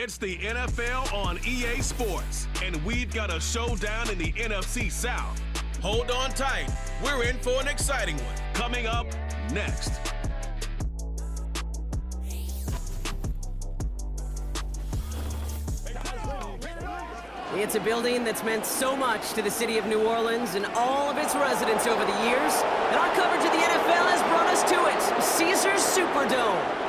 It's the NFL on EA Sports, and we've got a showdown in the NFC South. Hold on tight. We're in for an exciting one. Coming up next. It's a building that's meant so much to the city of New Orleans and all of its residents over the years, and our coverage of the NFL has brought us to it, Caesars Superdome.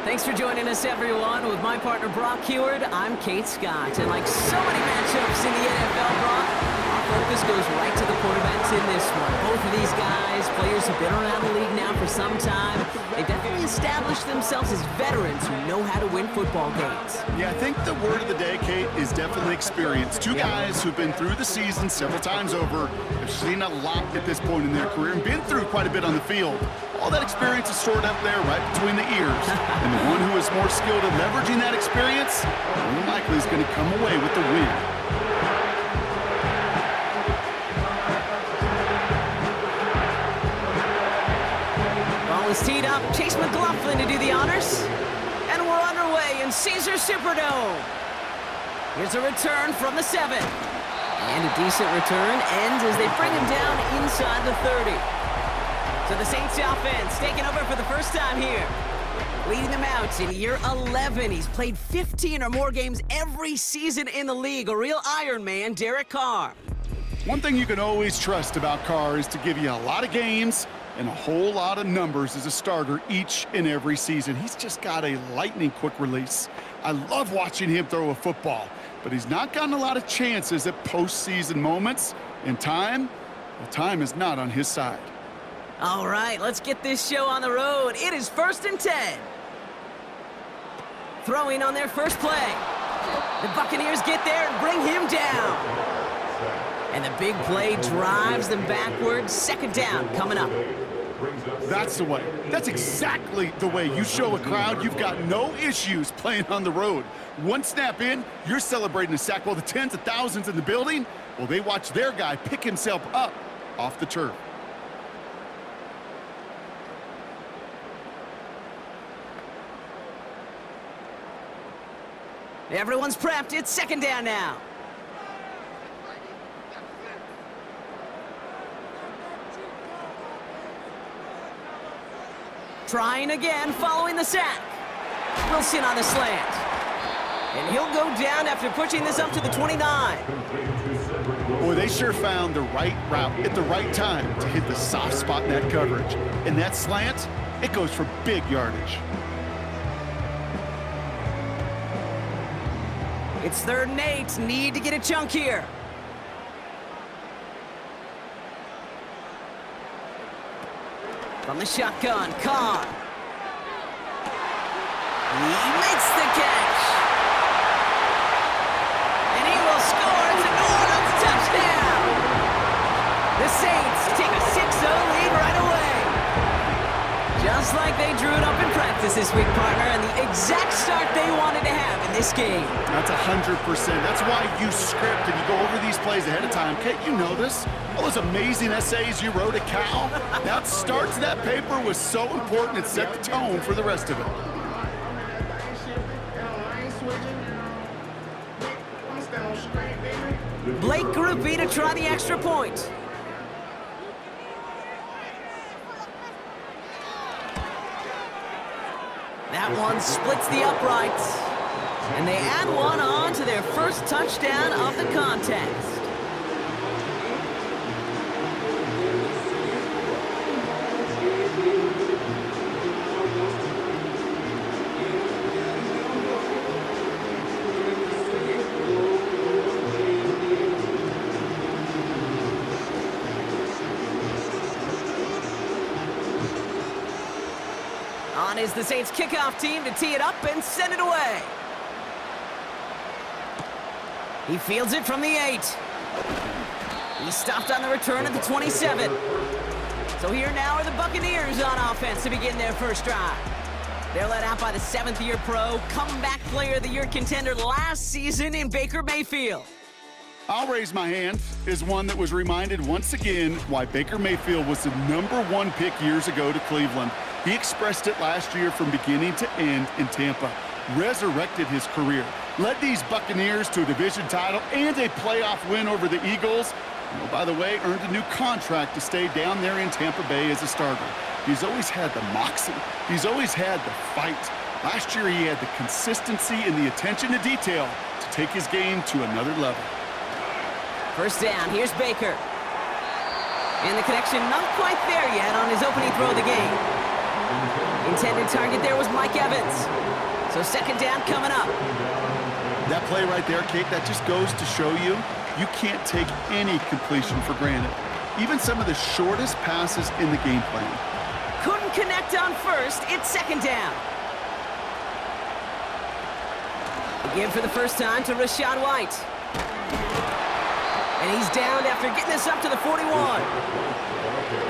Thanks for joining us, everyone. With my partner, Brock Heward, I'm Kate Scott. And like so many matchups in the NFL, Brock, our focus goes right to the quarterbacks in this one. Both of these guys, players who've been around the league now for some time, they definitely established themselves as veterans who know how to win football games. Yeah, I think the word of the day, Kate, is definitely experience. Two guys who've been through the season several times over, have seen a lot at this point in their career, and been through quite a bit on the field. All that experience is stored up there right between the ears. And the one who is more skilled at leveraging that experience, more likely is going to come away with the win. Ball is teed up. Chase McLaughlin to do the honors. And we're underway in Caesars Superdome. Here's a return from the 7. And a decent return ends as they bring him down inside the 30. So the Saints offense taking over for the first time here. Leading them out in year 11. He's played 15 or more games every season in the league. A real Iron Man, Derek Carr. One thing you can always trust about Carr is to give you a lot of games and a whole lot of numbers as a starter each and every season. He's just got a lightning quick release. I love watching him throw a football, but he's not gotten a lot of chances at postseason moments. And time is not on his side. All right, let's get this show on the road. It is 1st and 10. Throwing on their first play. The Buccaneers get there and bring him down. And the big play drives them backwards. 2nd down coming up. That's the way. That's exactly the way you show a crowd you've got no issues playing on the road. One snap in, you're celebrating a sack. While the tens of thousands in the building, well, they watch their guy pick himself up off the turf. Everyone's prepped. It's 2nd down now. Trying again, following the sack. Wilson on the slant. And he'll go down after pushing this up to the 29. Boy, they sure found the right route at the right time to hit the soft spot in that coverage. And that slant, it goes for big yardage. It's 3rd and 8. Need to get a chunk here. From the shotgun, Carr. He makes the catch. And he will score. It's a New Orleans touchdown. The Saints take a 6-0 lead right away. Just like they drew it up in practice this week, partner, and the exact start they wanted to have in this game. That's 100%. That's why you script and you go over these plays ahead of time. Kate, you know this. All those amazing essays you wrote at Cal, that start to that paper was so important. It set the tone for the rest of it. Blake Grupe to try the extra point. That one splits the uprights. And they add one on to their first touchdown of the contest. On is the Saints kickoff team to tee it up and send it away. He fields it from the 8. He stopped on the return at the 27. So here now are the Buccaneers on offense to begin their first drive. They're led out by the 7th-year pro, comeback player of the year contender last season in Baker Mayfield. I'll raise my hand as one that was reminded once again why Baker Mayfield was the #1 pick years ago to Cleveland. He expressed it last year from beginning to end in Tampa. resurrected his career, led these Buccaneers to a division title and a playoff win over the Eagles. And, oh, by the way, earned a new contract to stay down there in Tampa Bay as a starter. He's always had the moxie. He's always had the fight. Last year, he had the consistency and the attention to detail to take his game to another level. First down, here's Baker. And the connection not quite there yet on his opening throw of the game. Intended target there was Mike Evans. So second down coming up. That play right there, Kate, that just goes to show you, you can't take any completion for granted. Even some of the shortest passes in the game plan. Couldn't connect on first, it's second down. Again for the first time to Rachaad White. And he's down after getting this up to the 41.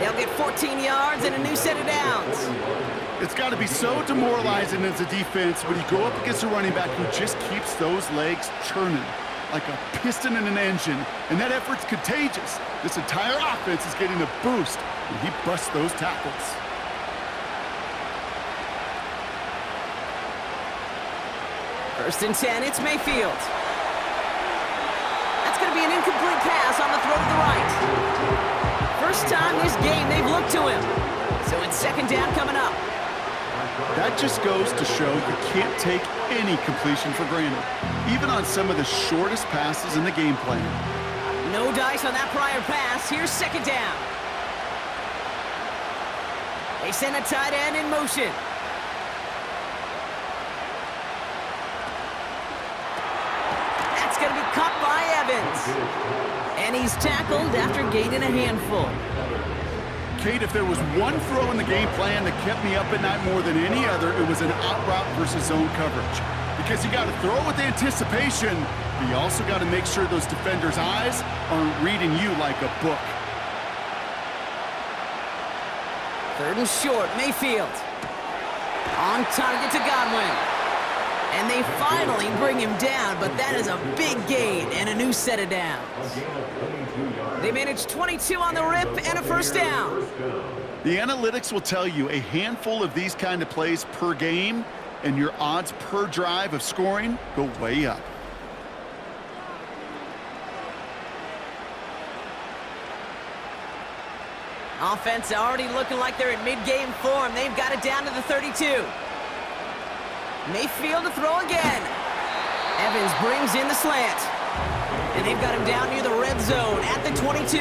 They'll get 14 yards and a new set of downs. It's got to be so demoralizing as a defense when you go up against a running back who just keeps those legs churning like a piston in an engine, and that effort's contagious. This entire offense is getting a boost when he busts those tackles. First and 10, it's Mayfield. That's going to be an incomplete pass on the throw to the right. First time this game they've looked to him. So it's second down coming up. That just goes to show you can't take any completion for granted, even on some of the shortest passes in the game plan. No dice on that prior pass. Here's second down. They send a tight end in motion. That's going to be caught by Evans. And he's tackled after gaining a handful. Kate, if there was one throw in the game plan that kept me up at night more than any other, it was an out route versus zone coverage. Because you got to throw with anticipation, but you also got to make sure those defenders' eyes aren't reading you like a book. Third and short, Mayfield. On target to Godwin. And they finally bring him down, but that is a big gain and a new set of downs. They managed 22 on the rip and a first down. The analytics will tell you a handful of these kind of plays per game, and your odds per drive of scoring go way up. Offense already looking like they're in mid-game form. They've got it down to the 32. Mayfield to throw again. Evans brings in the slant. And they've got him down near the red zone at the 22.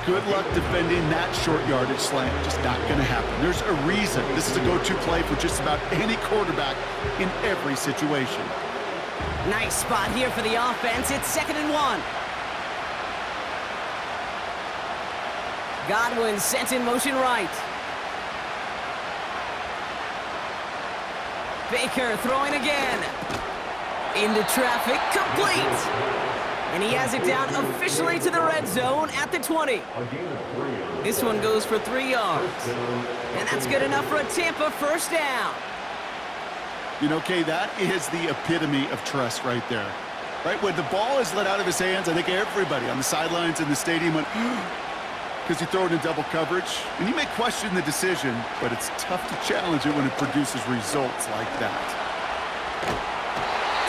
Good luck defending that short yardage slant. Just not going to happen. There's a reason this is a go-to play for just about any quarterback in every situation. Nice spot here for the offense. It's second and 1. Godwin sent in motion right. Baker throwing again. Into traffic, complete. And he has it down officially to the red zone at the 20. This one goes for 3 yards. And that's good enough for a Tampa first down. You know, Kay, that is the epitome of trust right there. Right, when the ball is let out of his hands, I think everybody on the sidelines in the stadium went, because you throw it in double coverage. And you may question the decision, but it's tough to challenge it when it produces results like that.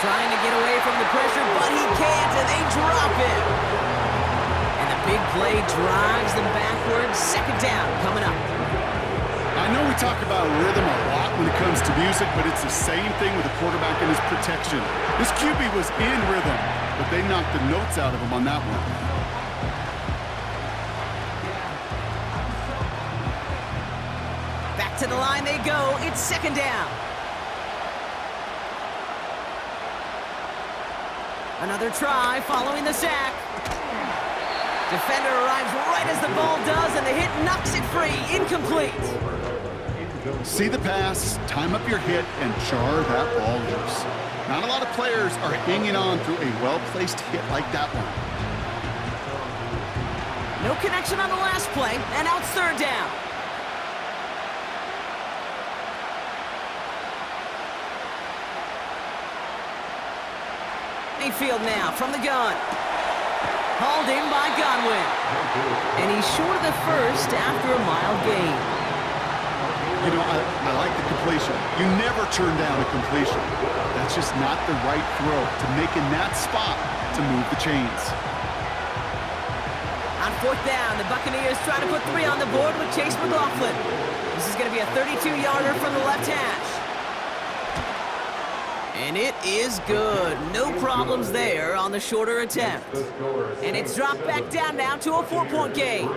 Trying to get away from the pressure, but he can't, and they drop him. And the big play drives them backwards. Second down coming up. I know we talk about rhythm a lot when it comes to music, but it's the same thing with the quarterback and his protection. This QB was in rhythm, but they knocked the notes out of him on that one. Back to the line they go. It's second down. Another try following the sack. Defender arrives right as the ball does, and the hit knocks it free. Incomplete. See the pass, time up your hit, and jar that ball loose. Not a lot of players are hanging on through a well-placed hit like that one. No connection on the last play, and now it's third down. Mayfield now from the gun. Hauled in by Godwin. And he's short of the first after a mild gain. You know, I like the completion. You never turn down a completion. That's just not the right throw to make in that spot to move the chains. On fourth down, the Buccaneers trying to put 3 on the board with Chase McLaughlin. This is going to be a 32-yarder from the left hash. And it is good. No problems there on the shorter attempt. And it's dropped back down now to a 4-point game.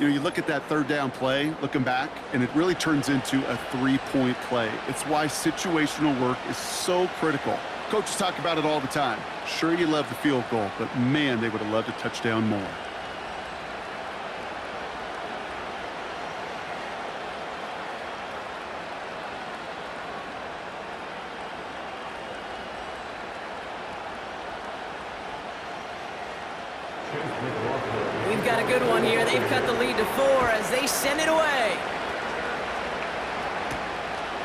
You know, you look at that third down play, looking back, and it really turns into a 3-point play. It's why situational work is so critical. Coaches talk about it all the time. Sure, you love the field goal, but man, they would have loved a touchdown more. We've got a good one here. They've cut the lead to 4 as they send it away.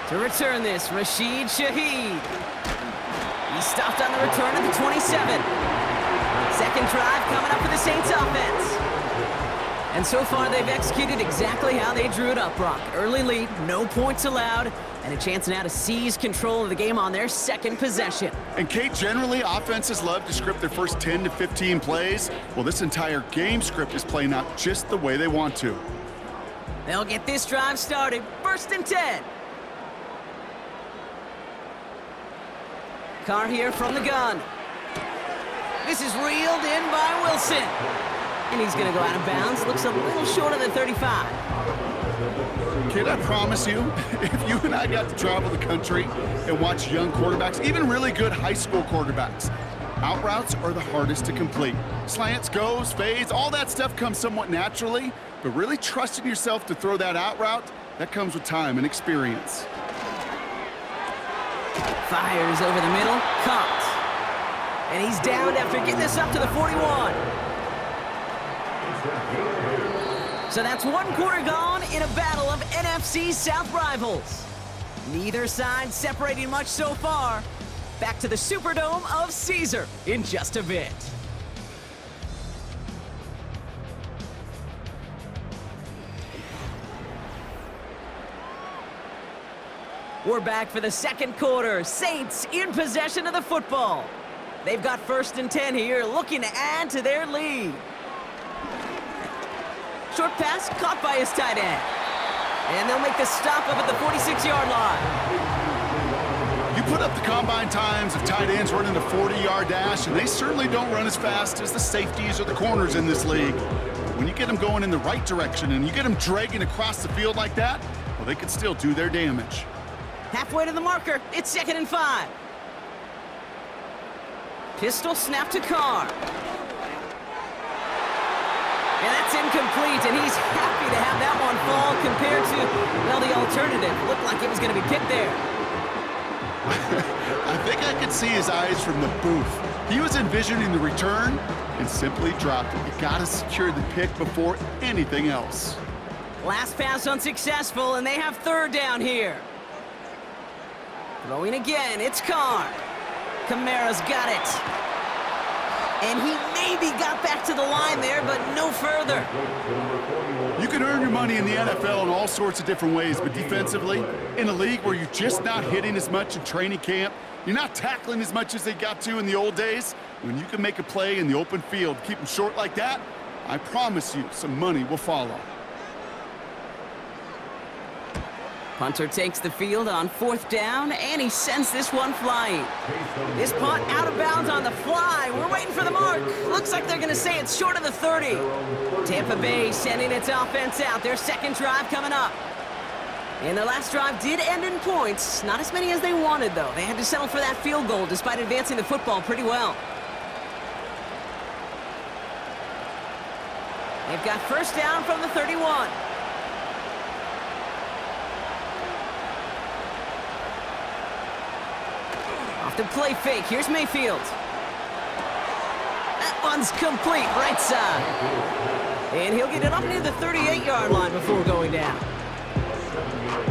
To return this, Rashid Shaheed. He stopped on the return at the 27. Second drive coming up for the Saints offense. And so far, they've executed exactly how they drew it up, Brock. Early lead, no points allowed, and a chance now to seize control of the game on their second possession. And Kate, generally, offenses love to script their first 10 to 15 plays. Well, this entire game script is playing out just the way they want to. They'll get this drive started. 1st and 10. Carr here from the gun. This is reeled in by Wilson. And he's going to go out of bounds. Looks a little short of the 35. Kid, I promise you, if you and I got to travel the country and watch young quarterbacks, even really good high school quarterbacks, out routes are the hardest to complete. Slants, goes, fades, all that stuff comes somewhat naturally, but really trusting yourself to throw that out route, that comes with time and experience. Fires over the middle, caught. And he's down after getting this up to the 41. So that's 1 quarter gone in a battle of NFC South rivals. Neither side separating much so far. Back to the Superdome of Caesar in just a bit. We're back for the second quarter. Saints in possession of the football. They've got 1st and 10 here, looking to add to their lead. Short pass caught by his tight end. And they'll make the stop up at the 46-yard line. You put up the combine times of tight ends running a 40-yard dash, and they certainly don't run as fast as the safeties or the corners in this league. When you get them going in the right direction and you get them dragging across the field like that, well, they can still do their damage. Halfway to the marker, it's 2nd and 5. Pistol snap to Carr. And that's incomplete, and he's happy to have that one fall compared to, well, the alternative. Looked like it was going to be picked there. I think I could see his eyes from the booth. He was envisioning the return and simply dropped it. You got to secure the pick before anything else. Last pass unsuccessful, and they have 3rd down here. Throwing again, it's Carr. Kamara's got it. And he maybe got back to the line there, but no further. You can earn your money in the NFL in all sorts of different ways, but defensively, in a league where you're just not hitting as much in training camp, you're not tackling as much as they got to in the old days, when you can make a play in the open field, keep them short like that, I promise you some money will follow. Punter takes the field on 4th down, and he sends this one flying. This punt out of bounds on the fly. We're waiting for the mark. Looks like they're going to say it's short of the 30. Tampa Bay sending its offense out. Their second drive coming up. And their last drive did end in points. Not as many as they wanted, though. They had to settle for that field goal despite advancing the football pretty well. They've got 1st down from the 31. Off the play fake. Here's Mayfield. That one's complete, right side. And he'll get it up near the 38-yard line before going down.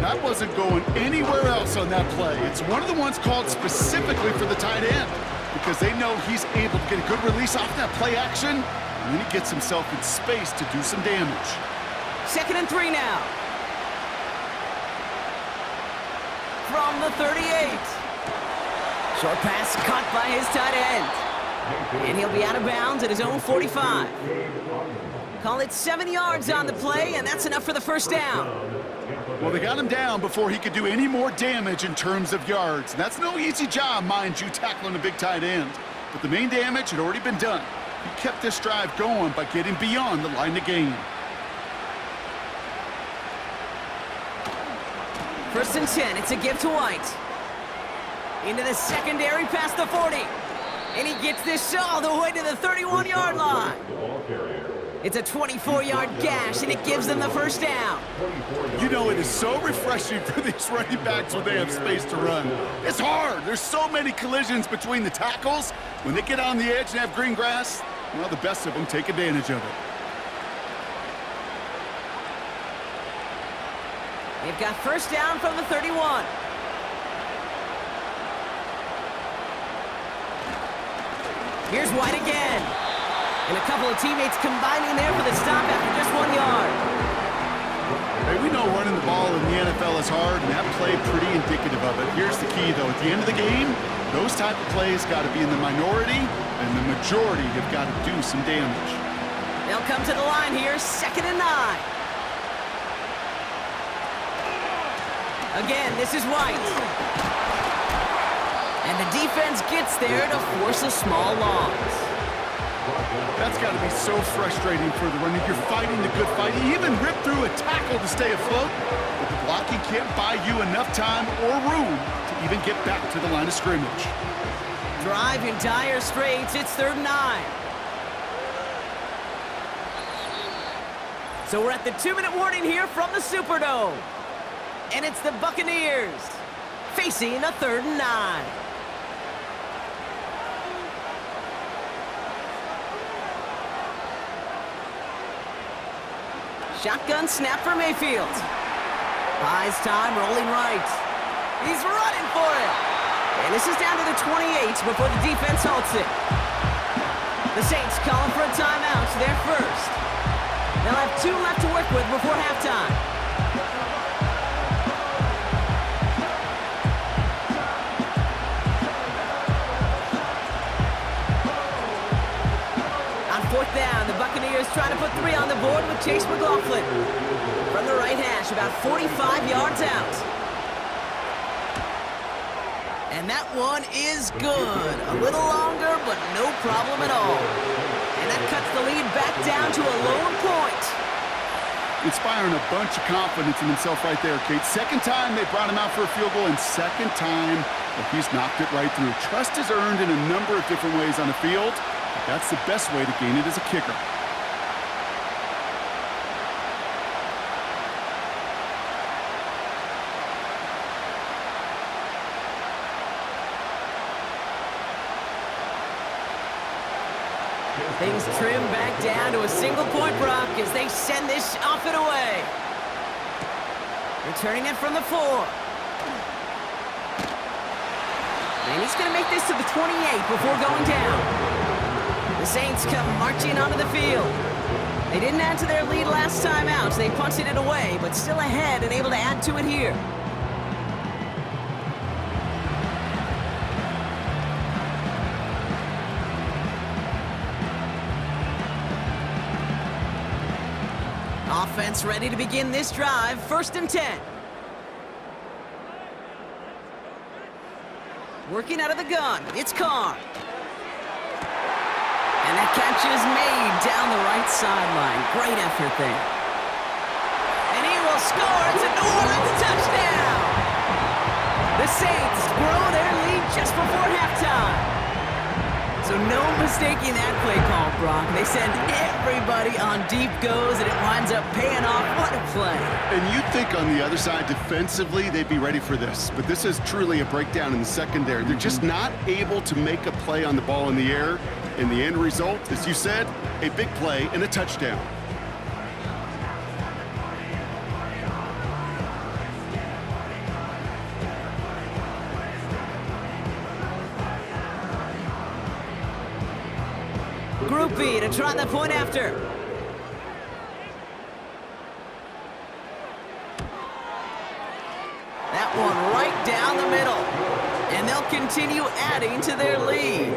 That wasn't going anywhere else on that play. It's one of the ones called specifically for the tight end because they know he's able to get a good release off that play action, and then he gets himself in space to do some damage. 2nd and 3 now. from the 38. Short pass caught by his tight end. And he'll be out of bounds at his own 45. Call it 7 yards on the play, and that's enough for the first down. Well, they got him down before he could do any more damage in terms of yards. That's no easy job, mind you, tackling a big tight end. But the main damage had already been done. He kept this drive going by getting beyond the line of game. First and 10, it's a give to White. Into the secondary past the 40. And he gets this all the way to the 31-yard line. It's a 24-yard gash, and it gives them the first down. You know, it is so refreshing for these running backs when they have space to run. It's hard. There's so many collisions between the tackles. When they get on the edge and have green grass, well, the best of them take advantage of it. They've got first down from the 31. Here's White again. And a couple of teammates combining there for the stop after just 1 yard. Hey, we know running the ball in the NFL is hard, and that play pretty indicative of it. Here's the key, though. At the end of the game, those type of plays got to be in the minority, and the majority have got to do some damage. They'll come to the line here, 2nd and 9. Again, this is White. And the defense gets there to force a small loss. That's got to be so frustrating for the runner. You're fighting the good fight. You even rip through a tackle to stay afloat, but the blocking can't buy you enough time or room to even get back to the line of scrimmage. Drive in dire straits. It's 3rd and 9. So we're at the 2-minute warning here from the Superdome. And it's the Buccaneers facing a 3rd and 9. Shotgun snap for Mayfield. Buys time, rolling right. He's running for it. And this is down to the 28 before the defense halts it. The Saints calling for a timeout. They're first. They'll have 2 left to work with before halftime. On 4th down, the Buccaneers trying to put 3 on the board with Chase McLaughlin. From the right hash, about 45 yards out. And that one is good. A little longer, but no problem at all. And that cuts the lead back down to a lone point. Inspiring a bunch of confidence in himself right there, Kate. 2nd time they brought him out for a field goal, and 2nd time that he's knocked it right through. Trust is earned in a number of different ways on the field. That's the best way to gain it as a kicker. Things trim back down to a single-point Brock as they send this off and away. Returning it from the 4. And he's going to make this to the 28 before going down. The Saints come marching onto the field. They didn't add to their lead last time out, so they punted it away, but still ahead and able to add to it here. Offense ready to begin this drive. 1st and 10. Working out of the gun. It's Carr. And that catch is made down the right sideline. Great effort there. And he will score. It's a New Orleans touchdown. The Saints grow their lead just before halftime. So no mistaking that play call, Brock. They send everybody on deep goes, and it winds up paying off. What a play. And you'd think on the other side, defensively, they'd be ready for this. But this is truly a breakdown in the secondary. They're just not able to make a play on the ball in the air. And the end result, as you said, a big play and a touchdown. Group B to try the point after. That one right down they'll continue adding to their lead.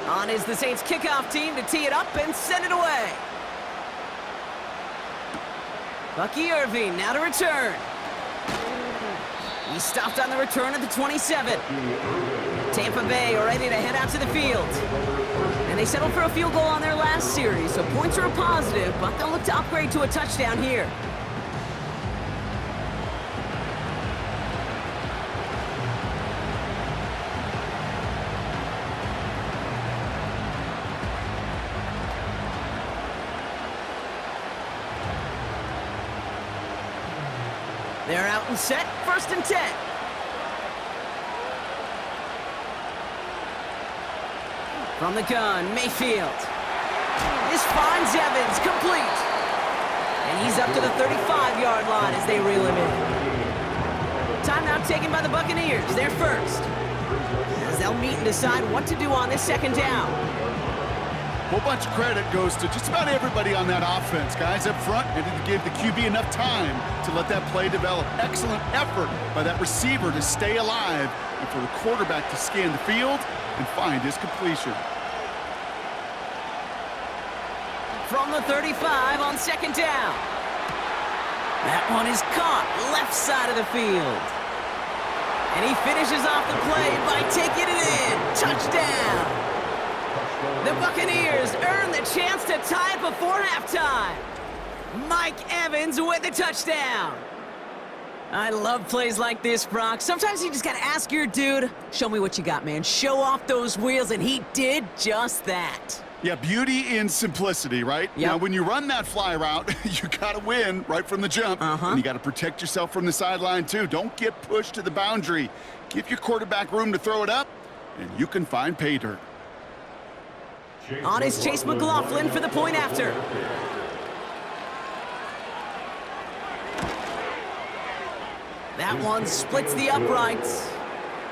On is the Saints kickoff team to tee it up and send it away. Bucky Irving now to return. He stopped on the return at the 27. Tampa Bay are ready to head out to the field. And they settled for a field goal on their last series, so points are a positive, but they'll look to upgrade to a touchdown here. They're out and set, 1st and 10. From the gun, Mayfield. This finds Evans, complete. And he's up to the 35-yard line as they reel him in. Timeout taken by the Buccaneers, they're first. As they'll meet and decide what to do on this 2nd down. A whole bunch of credit goes to just about everybody on that offense. Guys up front and to give the QB enough time to let that play develop. Excellent effort by that receiver to stay alive and for the quarterback to scan the field and find his completion. From the 35 on 2nd down. That one is caught left side of the field. And he finishes off the play by taking it in. Touchdown! The Buccaneers earn the chance to tie it before halftime. Mike Evans with the touchdown. I love plays like this, Brock. Sometimes you just got to ask your dude, show me what you got, man. Show off those wheels, and he did just that. Yeah, beauty in simplicity, right? Yep. Now, when you run that fly route, you got to win right from the jump. And you got to protect yourself from the sideline, too. Don't get pushed to the boundary. Give your quarterback room to throw it up, and you can find pay dirt. On is Chase McLaughlin for the point after. That one splits the uprights.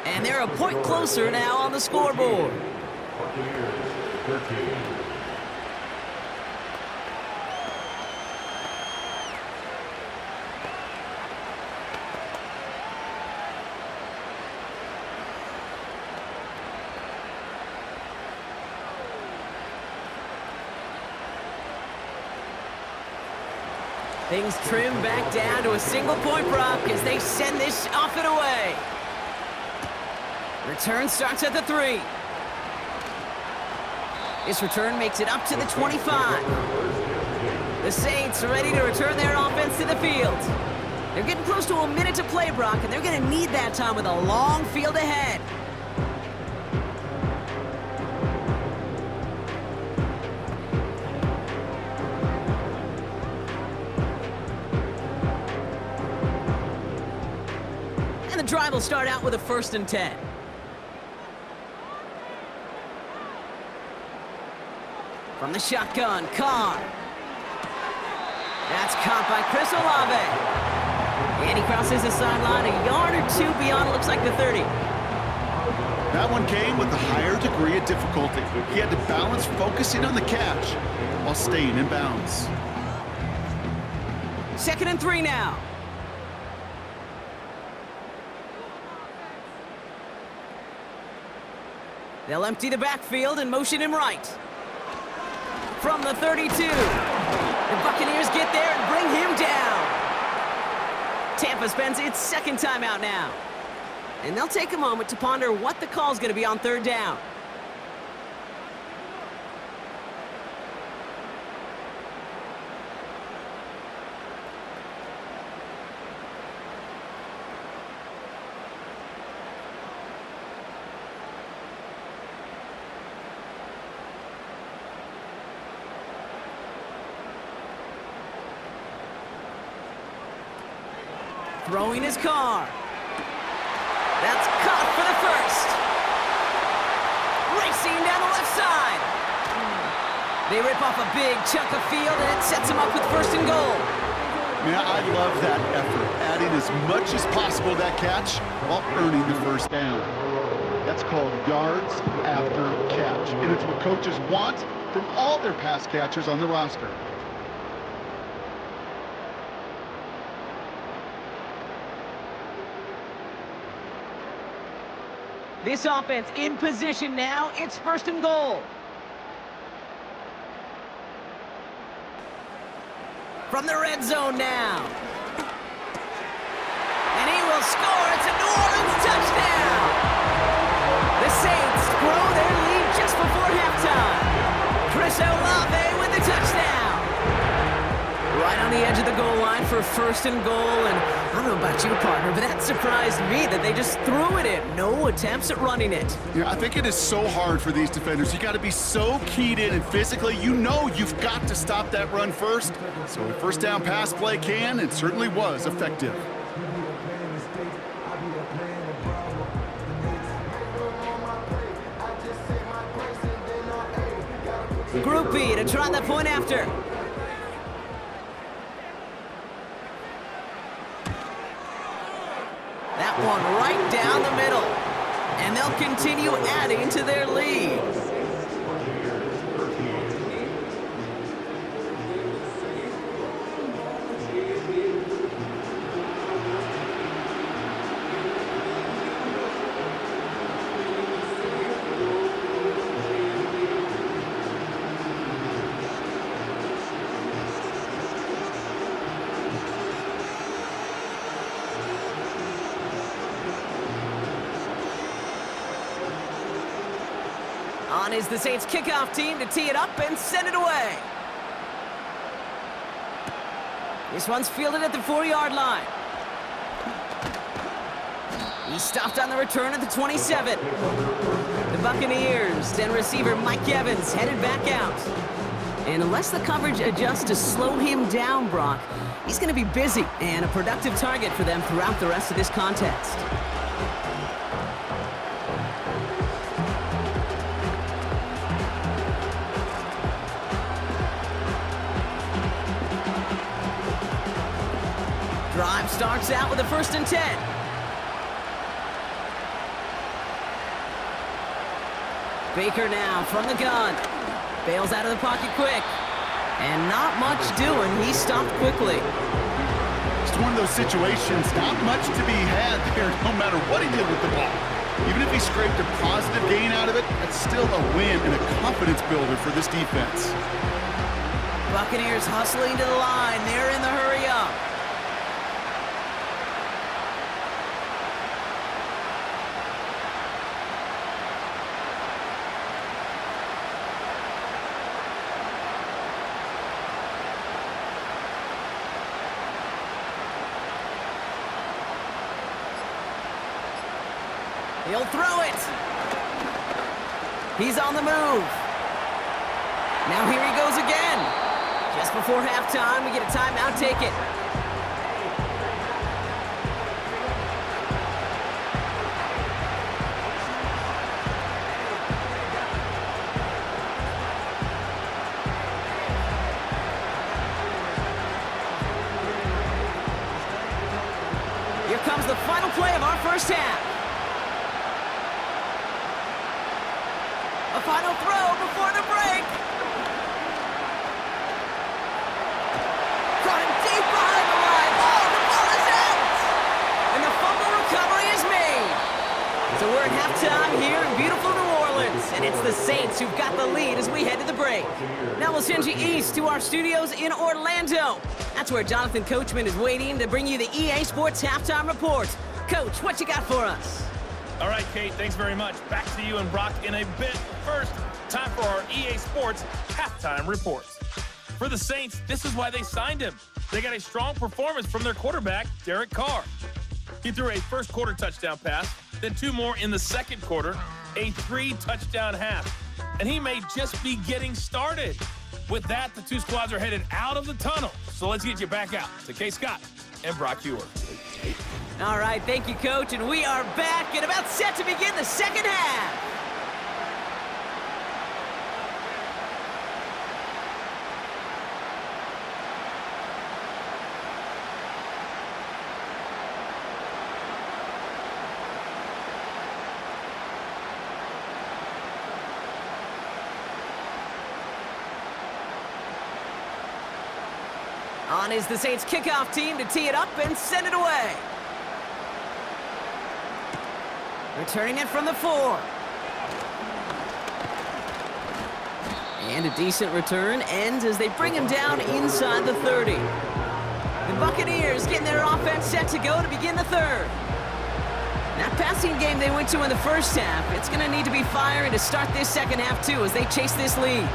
And they're a point closer now on the scoreboard. Things trim back down to a single-point Brock as they send this off and away. Return starts at the 3. This return makes it up to the 25. The Saints are ready to return their offense to the field. They're getting close to a minute to play, Brock, and they're going to need that time with a long field ahead. The drive will start out with a 1st and 10. From the shotgun, Carr. That's caught by Chris Olave. And he crosses the sideline a yard or 2 beyond, looks like the 30. That one came with a higher degree of difficulty. He had to balance focusing on the catch while staying in bounds. 2nd and 3 now. They'll empty the backfield and motion him right. From the 32. The Buccaneers get there and bring him down. Tampa spends its 2nd timeout now. And they'll take a moment to ponder what the call's going to be on 3rd down. Throwing his Carr. That's caught for the 1st. They rip off a big chunk of field, and it sets them up with 1st and goal. Man, I love that effort, adding as much as possible to that catch while earning the 1st down. That's called yards after catch, and it's what coaches want from all their pass catchers on the roster. This offense in position now. It's 1st and goal. From the red zone now. And he will score. It's a New Orleans touchdown. The Saints grow their lead just before halftime. Chris Olave with the touchdown. Right on the edge of the goal line for 1st and goal. And I don't know about you, partner, but that surprised me that they just threw it in. No attempts at running it. Yeah, I think it is so hard for these defenders. You got to be so keyed in, and physically, you know you've got to stop that run first. So a 1st down pass play can, and certainly was effective. Group B to try that point after. That one right down the middle. And they'll continue adding to their lead. On is the Saints kickoff team to tee it up and send it away. This one's fielded at the 4-yard line. He stopped on the return at the 27. The Buccaneers and receiver Mike Evans headed back out. And unless the coverage adjusts to slow him down, Brock, he's going to be busy and a productive target for them throughout the rest of this contest. Drive starts out with a 1st and 10. Baker now from the gun. Bails out of the pocket quick. And not much doing. He stopped quickly. It's one of those situations, not much to be had there no matter what he did with the ball. Even if he scraped a positive gain out of it, that's still a win and a confidence builder for this defense. Buccaneers hustling to the line. They're in the hurry up. He'll throw it. He's on the move. Now here he goes again. Just before halftime, we get a timeout. Take it. Here comes the final play of our 1st half. A final throw before the break. Caught him deep behind the line. Oh, the ball is out. And the fumble recovery is made. So we're at halftime here in beautiful New Orleans. And it's the Saints who've got the lead as we head to the break. Now we'll send you east to our studios in Orlando. That's where Jonathan Coachman is waiting to bring you the EA Sports Halftime Report. Coach, what you got for us? All right, Kate, thanks very much. Back to you and Brock in a bit. First, time for our EA Sports Halftime Report. For the Saints, this is why they signed him. They got a strong performance from their quarterback, Derek Carr. He threw a 1st quarter touchdown pass, then 2 more in the 2nd quarter, a 3-touchdown half. And he may just be getting started. With that, the 2 squads are headed out of the tunnel. So let's get you back out to Kay Scott and Brock Ewer. All right, thank you, Coach, and we are back and about set to begin the 2nd half. On is the Saints kickoff team to tee it up and send it away. Returning it from the 4. And a decent return ends as they bring him down inside the 30. The Buccaneers getting their offense set to go to begin the third. That passing game they went to in the first half, it's going to need to be firing to start this second half too as they chase this lead.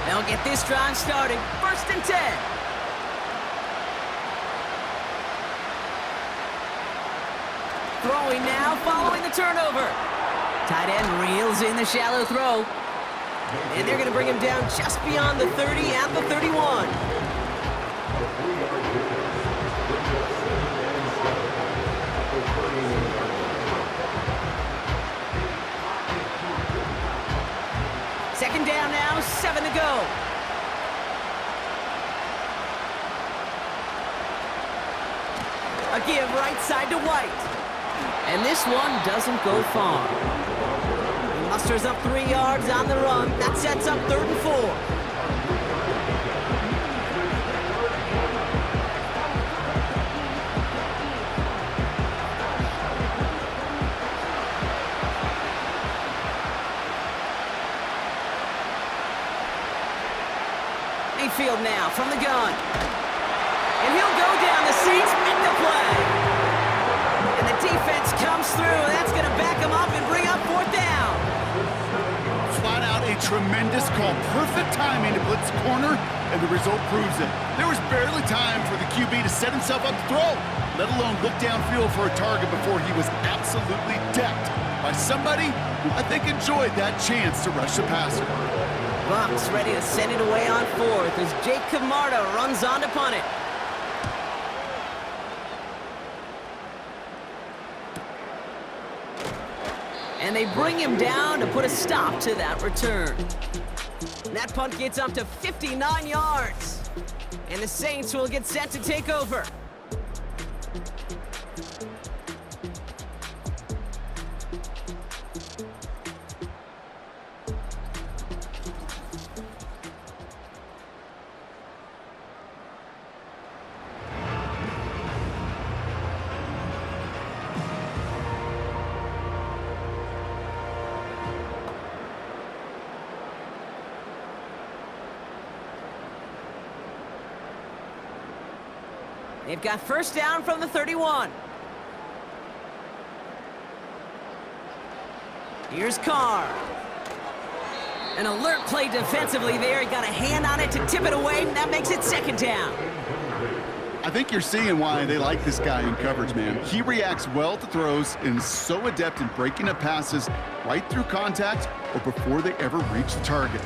They'll get this drive started. 1st and 10. Throwing now, following the turnover. Tight end reels in the shallow throw. And they're going to bring him down just beyond the 30 at the 31. Second down now, 7 to go. A give right side to White. And this one doesn't go far. He musters up 3 yards on the run. That sets up 3rd and 4. Mayfield now from the gun. And he'll go down. The Saints make the play. And the defense comes through. That's going to back him up and bring up 4th down. Flat out a tremendous call. Perfect timing to blitz corner, and the result proves it. There was barely time for the QB to set himself up to throw, let alone look downfield for a target before he was absolutely decked by somebody who I think enjoyed that chance to rush the passer. Bucs ready to send it away on 4th as Jake Camarda runs on to punt it. And they bring him down to put a stop to that return. That punt gets up to 59 yards. And the Saints will get set to take over. They've got 1st down from the 31. Here's Carr. An alert play defensively there. He got a hand on it to tip it away, and that makes it 2nd down. I think you're seeing why they like this guy in coverage, man. He reacts well to throws and is so adept in breaking up passes right through contact or before they ever reach the target.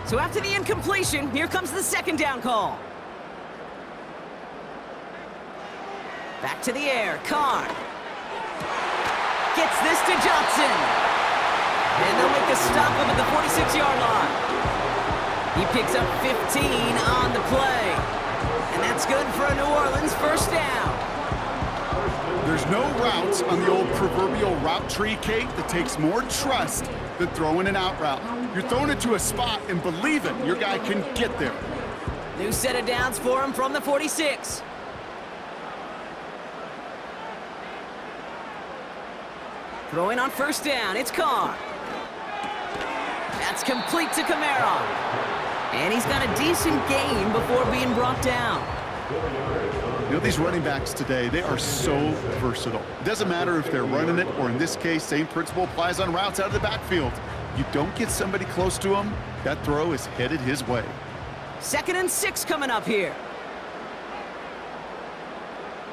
So after the incompletion, here comes the 2nd down call. Back to the air, Carr. Gets this to Johnson. And they'll make a stop up at the 46-yard line. He picks up 15 on the play. And that's good for a New Orleans 1st down. There's no route on the old proverbial route tree, Kate, that takes more trust than throwing an out route. You're throwing it to a spot and believing your guy can get there. New set of downs for him from the 46. Throwing on 1st down, it's Carr. That's complete to Kamara. And he's got a decent gain before being brought down. You know, these running backs today, they are so versatile. It doesn't matter if they're running it, or in this case, same principle applies on routes out of the backfield. You don't get somebody close to him, that throw is headed his way. 2nd and 6 coming up here.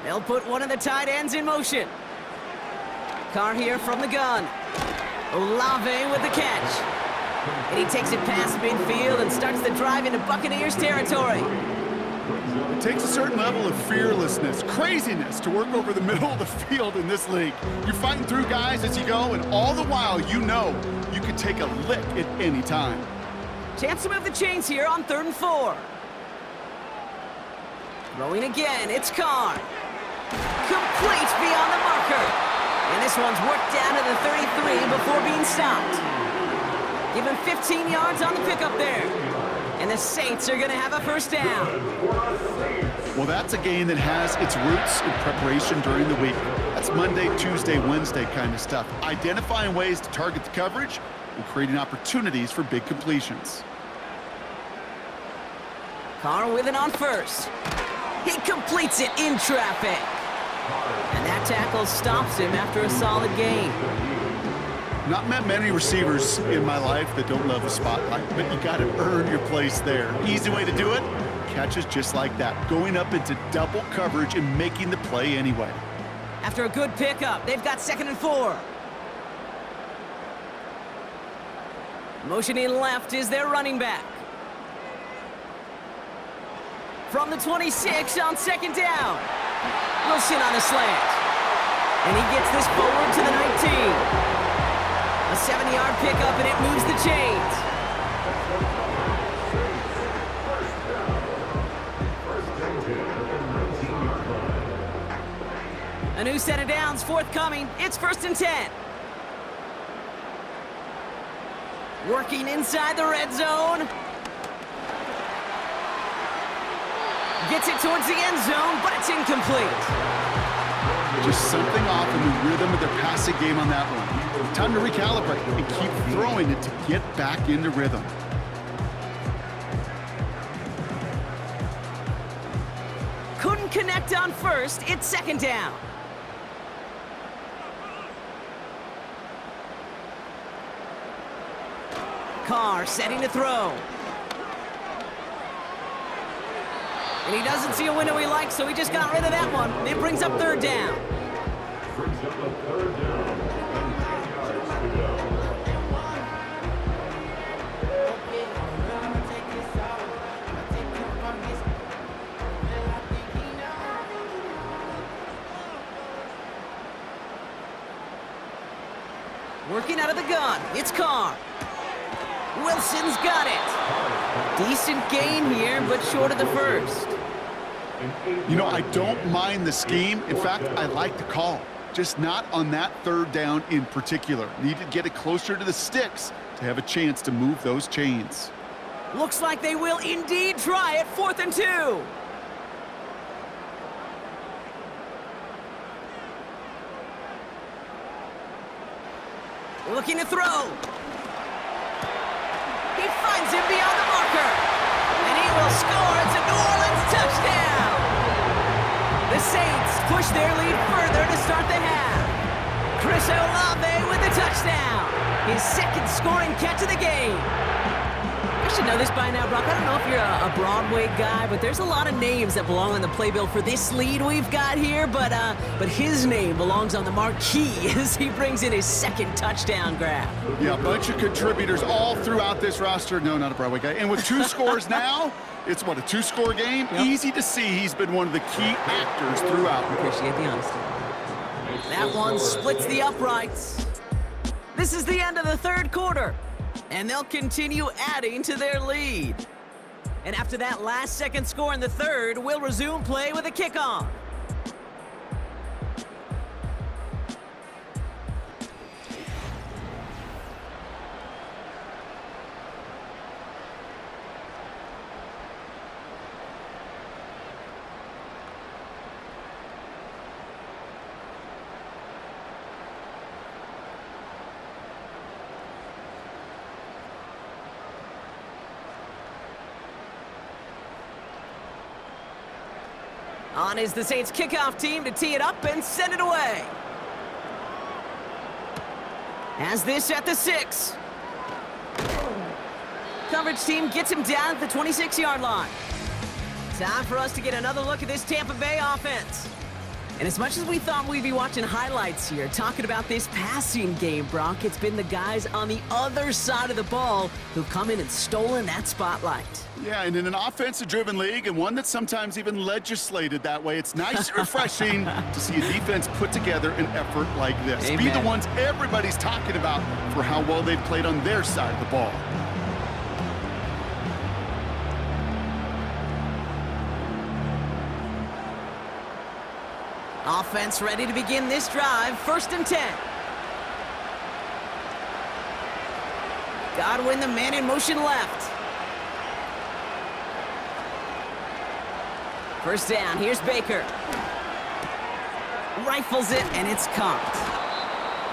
They'll put one of the tight ends in motion. Carr here from the gun. Olave with the catch. And he takes it past midfield and starts the drive into Buccaneers territory. It takes a certain level of fearlessness, craziness to work over the middle of the field in this league. You're fighting through guys as you go, and all the while you know you could take a lick at any time. Chance to move the chains here on 3rd and 4. Throwing again, it's Carr. Complete beyond the marker. And this one's worked down to the 33 before being stopped. Give him 15 yards on the pickup there. And the Saints are going to have a first down. Well, that's a game that has its roots in preparation during the week. That's Monday, Tuesday, Wednesday kind of stuff. Identifying ways to target the coverage and creating opportunities for big completions. Carr with it on first. He completes it in traffic. And that tackle stops him after a solid gain. Not met many receivers in my life that don't love the spotlight, but you got to earn your place there. Easy way to do it, catches just like that, going up into double coverage and making the play anyway. After a good pickup, they've got 2nd and 4. Motioning left is their running back. From the 26 on 2nd down. Wilson on the slant. And he gets this forward to the 19. A 7-yard pickup, and it moves the chains. A new set of downs forthcoming. It's 1st and 10. Working inside the red zone. Gets it towards the end zone, but it's incomplete. Just something off in the rhythm of their passing game on that one. Time to recalibrate and keep throwing it to get back into rhythm. Couldn't connect on first. It's 2nd down. Carr setting to throw. And he doesn't see a window he likes, so he just got rid of that one. It brings up 3rd down. Working out of the gun, it's Carr. Wilson's got it. Decent gain here, but short of the first. You know, I don't mind the scheme. In fact, I like the call. Just not on that 3rd down in particular. Need to get it closer to the sticks to have a chance to move those chains. Looks like they will indeed try it. 4th and 2. Looking to throw. He finds him beyond the marker. And he will score. It's a New Orleans touchdown. The Saints push their lead further to start the half. Chris Olave with the touchdown. His 2nd scoring catch of the game. I should know this by now, Brock. I don't know if you're a Broadway guy, but there's a lot of names that belong on the playbill for this lead we've got here, but his name belongs on the marquee as he brings in his 2nd touchdown grab. Yeah, a bunch of contributors all throughout this roster. No, not a Broadway guy. And with 2 scores now, it's what, a 2-score game? Yep. Easy to see he's been one of the key actors throughout. Appreciate the honesty. That one splits the uprights. This is the end of the 3rd quarter. And they'll continue adding to their lead. And after that last 2nd score in the 3rd, we'll resume play with a kickoff. On is the Saints kickoff team to tee it up and send it away. Has this at the 6. Coverage team gets him down at the 26-yard line. Time for us to get another look at this Tampa Bay offense. And as much as we thought we'd be watching highlights here, talking about this passing game, Brock, it's been the guys on the other side of the ball who've come in and stolen that spotlight. Yeah, and in an offensive-driven league, and one that's sometimes even legislated that way, it's nice and refreshing to see a defense put together an effort like this. Amen. Be the ones everybody's talking about for how well they've played on their side of the ball. Offense ready to begin this drive. 1st and 10. Godwin, the man in motion left. 1st down, here's Baker. Rifles it, and it's caught.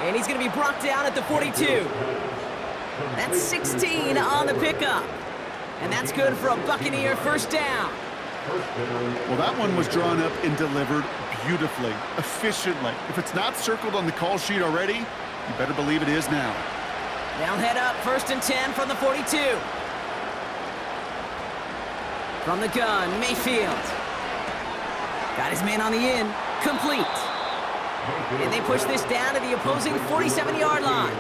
And he's going to be brought down at the 42. That's 16 on the pickup. And that's good for a Buccaneer 1st down. Well, that one was drawn up and delivered beautifully, efficiently. If it's not circled on the call sheet already, you better believe it is now. They'll head up 1st and 10 from the 42. From the gun, Mayfield. Got his man on the in. Complete. And they push this down to the opposing 47-yard line.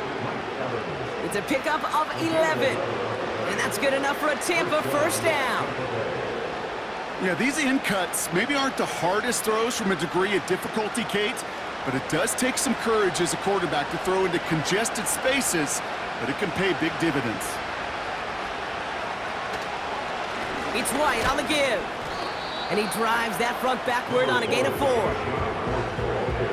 It's a pickup of 11. And that's good enough for a Tampa 1st down. Yeah, these in cuts maybe aren't the hardest throws from a degree of difficulty, Kate, but it does take some courage as a quarterback to throw into congested spaces, but it can pay big dividends. It's White on the give. And he drives that front backward on a gain of 4.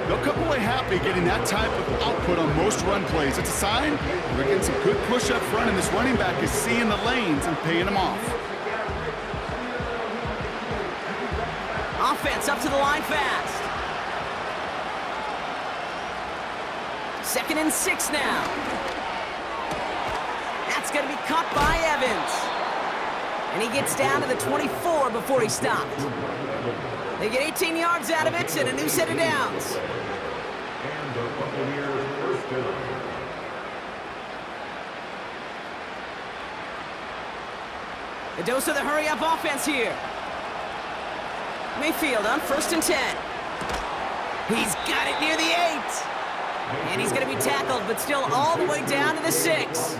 They'll come away happy getting that type of output on most run plays. It's a sign they're getting some good push up front, and this running back is seeing the lanes and paying them off. Offense up to the line fast. 2nd and 6 now. That's going to be caught by Evans. And he gets down to the 24 before he stopped. They get 18 yards out of it and a new set of downs. A dose of the hurry-up offense here. Mayfield on 1st and 10. He's got it near the 8. And he's going to be tackled, but still all the way down to the 6.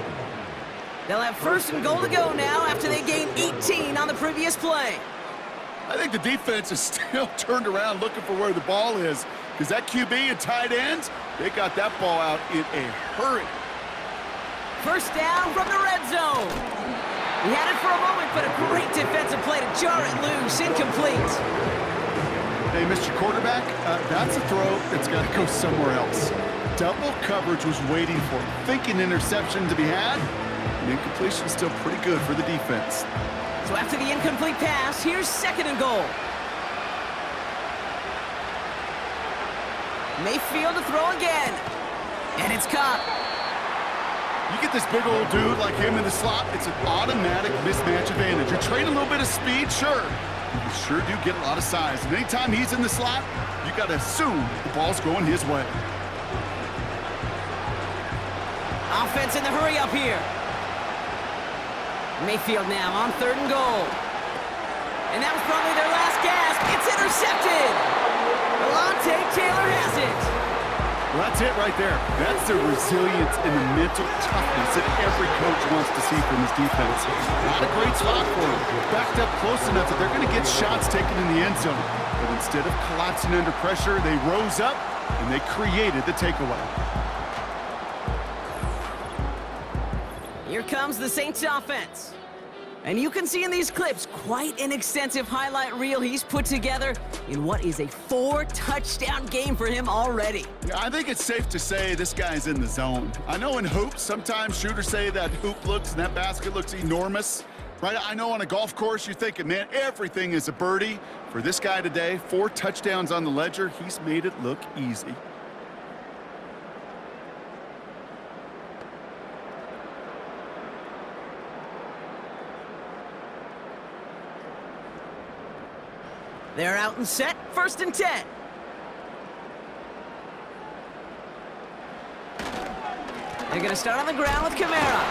They'll have 1st and goal to go now after they gained 18 on the previous play. I think the defense is still turned around looking for where the ball is, because that QB and tight ends, they got that ball out in a hurry. 1st down from the red zone. He had it for a moment, but a great defensive play to jar it loose. Incomplete. Hey, Mr. Quarterback, that's a throw that's got to go somewhere else. Double coverage was waiting for him, thinking interception to be had. And incompletion is still pretty good for the defense. So after the incomplete pass, here's 2nd and goal. Mayfield to throw again. And it's caught. You get this big old dude like him in the slot, it's an automatic mismatch advantage. You're trading a little bit of speed, sure. You sure do get a lot of size. And anytime he's in the slot, you got to assume the ball's going his way. Offense in the hurry up here. Mayfield now on 3rd and goal. And that was probably their last gasp. It's intercepted. Alontae Taylor has it. Well, that's it right there. That's the resilience and the mental toughness that every coach wants to see from his defense. Not a great spot for him. Backed up close enough that they're going to get shots taken in the end zone. But instead of collapsing under pressure, they rose up and they created the takeaway. Here comes the Saints offense. And you can see in these clips quite an extensive highlight reel he's put together in what is a 4-touchdown game for him already. Yeah, I think it's safe to say this guy's in the zone. I know in hoops, sometimes shooters say that hoop looks and that basket looks enormous. Right? I know on a golf course you're thinking, man, everything is a birdie. For this guy today, 4 touchdowns on the ledger, he's made it look easy. They're out and set, 1st and 10. They're going to start on the ground with Kamara.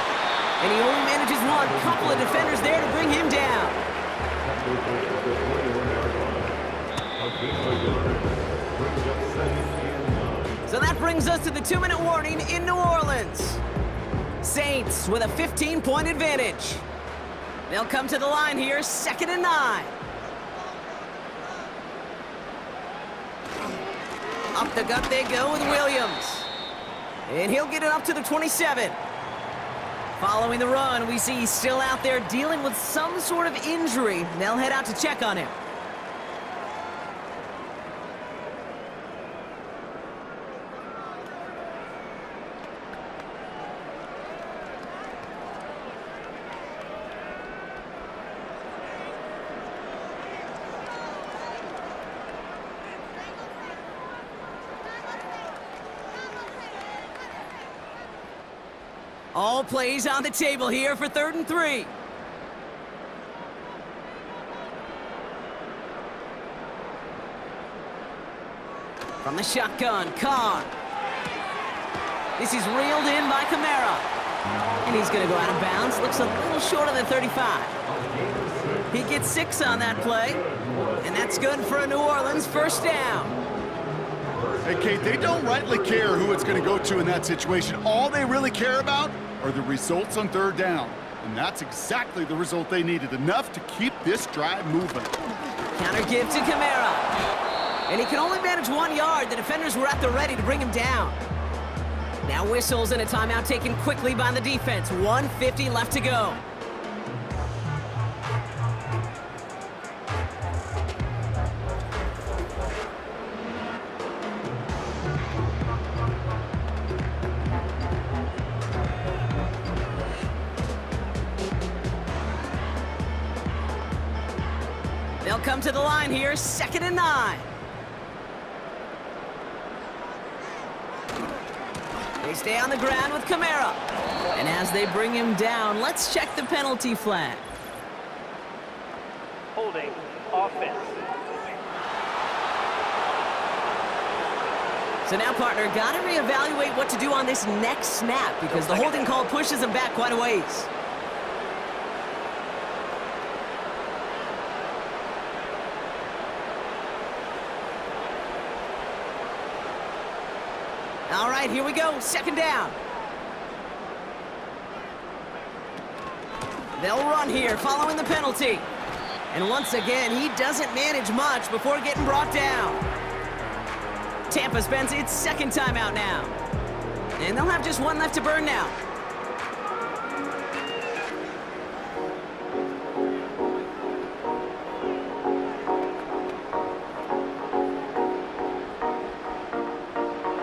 And he only manages one. Couple of defenders there to bring him down. So that brings us to the 2-minute warning in New Orleans. Saints with a 15-point advantage. They'll come to the line here, 2nd and 9. Up the gut they go with Williams. And he'll get it up to the 27. Following the run, we see he's still out there dealing with some sort of injury. They'll head out to check on him. All plays on the table here for 3rd and 3. From the shotgun, Carr. This is reeled in by Kamara. And he's going to go out of bounds. Looks a little short of the 35. He gets 6 on that play. And that's good for a New Orleans first down. Hey, Kate, they don't rightly care who it's going to go to in that situation. All they really care about are the results on 3rd down. And that's exactly the result they needed. Enough to keep this drive moving. Counter give to Kamara. And he can only manage 1 yard. The defenders were at the ready to bring him down. Now whistles and a timeout taken quickly by the defense. 1:50 left to go. They'll come to the line here, 2nd and 9. They stay on the ground with Kamara. And as they bring him down, let's check the penalty flag. Holding offense. So now, partner, got to reevaluate what to do on this next snap because the holding call pushes him back quite a ways. All right, here we go. 2nd down. They'll run here following the penalty. And once again, he doesn't manage much before getting brought down. Tampa spends its 2nd timeout now. And they'll have just 1 left to burn now.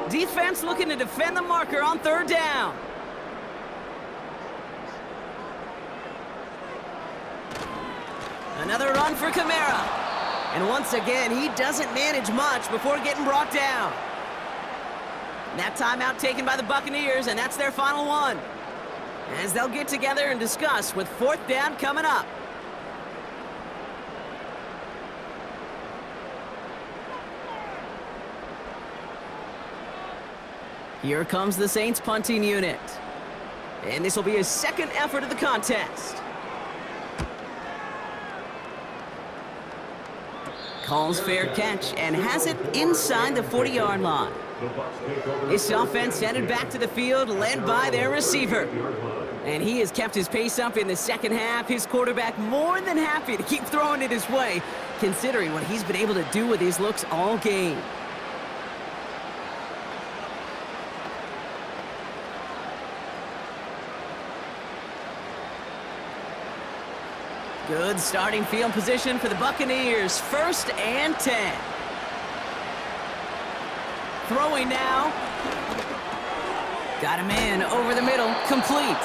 Defense looking to defend the marker on 3rd down. Another run for Kamara. And once again, he doesn't manage much before getting brought down. That timeout taken by the Buccaneers, and that's their final one. As they'll get together and discuss with 4th down coming up. Here comes the Saints punting unit. And this will be his 2nd effort of the contest. Calls fair catch and has it inside the 40-yard line. This offense headed back to the field, led by their receiver. And he has kept his pace up in the 2nd half. His quarterback more than happy to keep throwing it his way, considering what he's been able to do with his looks all game. Good starting field position for the Buccaneers. 1st and 10. Throwing now. Got a man over the middle. Complete.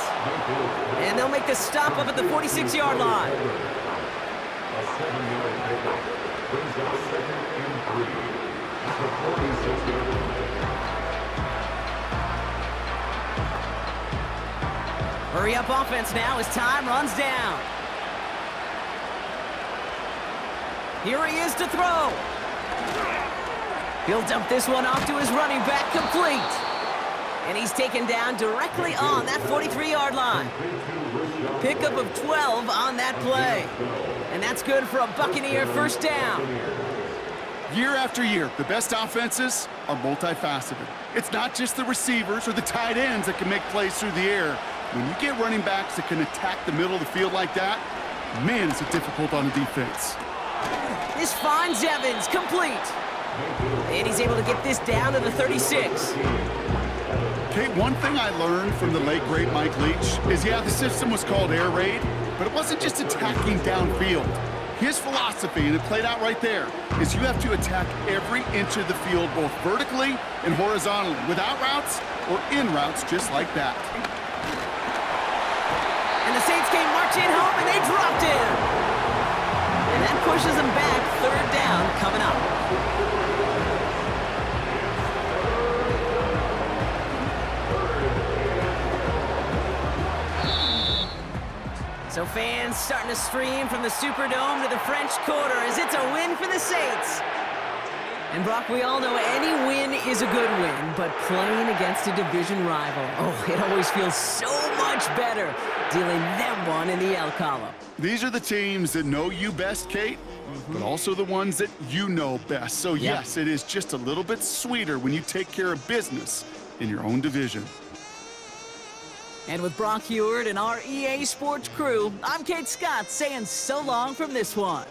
And they'll make the stop up at the 46-yard line. A 7-yard pickup brings up 2nd and 3 at the 46-yard line. Hurry up offense now as time runs down. Here he is to throw. He'll dump this one off to his running back, complete. And he's taken down directly on that 43-yard line. Pickup of 12 on that play. And that's good for a Buccaneer first down. Year after year, the best offenses are multifaceted. It's not just the receivers or the tight ends that can make plays through the air. When you get running backs that can attack the middle of the field like that, man, is it difficult on the defense. This finds Evans, complete. And he's able to get this down to the 36. Kate, one thing I learned from the late, great Mike Leach is, yeah, the system was called air raid, but it wasn't just attacking downfield. His philosophy, and it played out right there, is you have to attack every inch of the field, both vertically and horizontally, without routes or in routes just like that. And the Saints came marching home, and they dropped him. And that pushes them back. 3rd down coming up. So fans starting to stream from the Superdome to the French Quarter as it's a win for the Saints. And Brock, we all know any win is a good win, but playing against a division rival, oh, it always feels so much better dealing them one in the L column. These are the teams that know you best, Kate, but also the ones that you know best. So yes, it is just a little bit sweeter when you take care of business in your own division. And with Brock Heward and our EA Sports crew, I'm Kate Scott saying so long from this one.